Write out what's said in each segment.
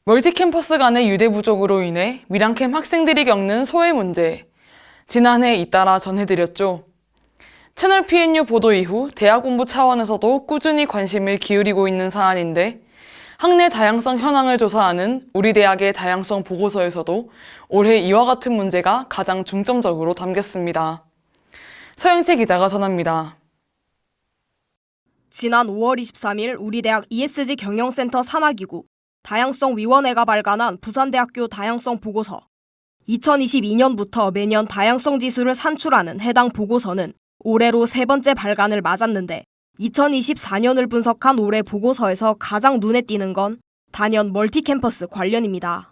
멀티캠퍼스 간의 유대 부족으로 인해 밀양캠 학생들이 겪는 소외 문제. 지난해 잇따라 전해드렸죠. 채널 PNU 보도 이후 대학 본부 차원에서도 꾸준히 관심을 기울이고 있는 사안인데 학내 다양성 현황을 조사하는 우리 대학의 다양성 보고서에서도 올해 이와 같은 문제가 가장 중점적으로 담겼습니다. 서영채 기자가 전합니다. 지난 5월 23일 우리 대학 ESG 경영센터 산하기구 다양성위원회가 발간한 부산대학교 다양성 보고서. 2022년부터 매년 다양성 지수를 산출하는 해당 보고서는 올해로 세 번째 발간을 맞았는데 2024년을 분석한 올해 보고서에서 가장 눈에 띄는 건 단연 멀티캠퍼스 관련입니다.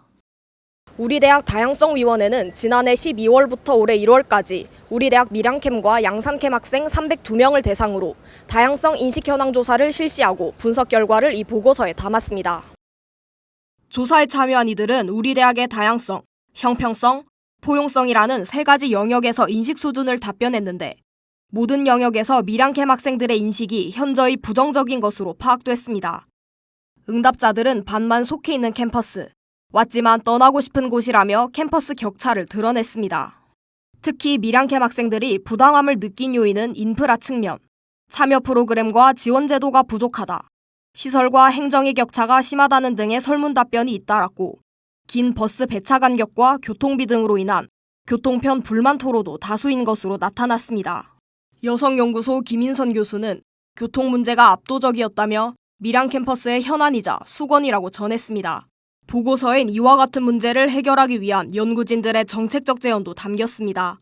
우리 대학 다양성위원회는 지난해 12월부터 올해 1월까지 우리 대학 밀양캠과 양산캠 학생 302명을 대상으로 다양성 인식 현황 조사를 실시하고 분석 결과를 이 보고서에 담았습니다. 조사에 참여한 이들은 우리 대학의 다양성, 형평성, 포용성이라는 세 가지 영역에서 인식 수준을 답변했는데 모든 영역에서 밀양캠 학생들의 인식이 현저히 부정적인 것으로 파악됐습니다. 응답자들은 반만 속해 있는 캠퍼스, 왔지만 떠나고 싶은 곳이라며 캠퍼스 격차를 드러냈습니다. 특히 밀양캠 학생들이 부당함을 느낀 요인은 인프라 측면, 참여 프로그램과 지원 제도가 부족하다, 시설과 행정의 격차가 심하다는 등의 설문 답변이 잇따랐고 긴 버스 배차 간격과 교통비 등으로 인한 교통편 불만 토로도 다수인 것으로 나타났습니다. 여성연구소 김인선 교수는 교통 문제가 압도적이었다며 밀양 캠퍼스의 현안이자 수건이라고 전했습니다. 보고서엔 이와 같은 문제를 해결하기 위한 연구진들의 정책적 제언도 담겼습니다.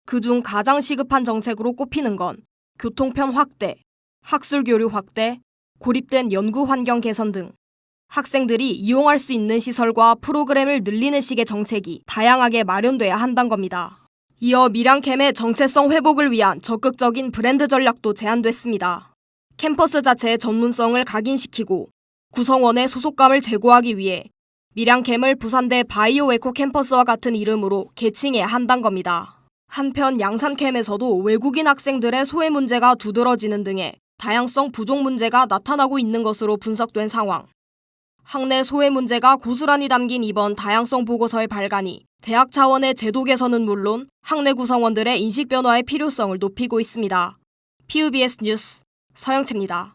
그중 가장 시급한 정책으로 꼽히는 건 교통편 확대, 학술 교류 확대, 고립된 연구 환경 개선 등 학생들이 이용할 수 있는 시설과 프로그램을 늘리는 식의 정책이 다양하게 마련돼야 한다는 겁니다. 이어 밀양캠의 정체성 회복을 위한 적극적인 브랜드 전략도 제안됐습니다. 캠퍼스 자체의 전문성을 각인시키고 구성원의 소속감을 제고하기 위해 밀양캠을 부산대 바이오에코 캠퍼스와 같은 이름으로 개칭해야 한다는 겁니다. 한편 양산캠에서도 외국인 학생들의 소외 문제가 두드러지는 등의 다양성 부족 문제가 나타나고 있는 것으로 분석된 상황. 학내 소외 문제가 고스란히 담긴 이번 다양성 보고서의 발간이 대학 차원의 제도 개선은 물론 학내 구성원들의 인식 변화의 필요성을 높이고 있습니다. PUBS 뉴스 서영채입니다.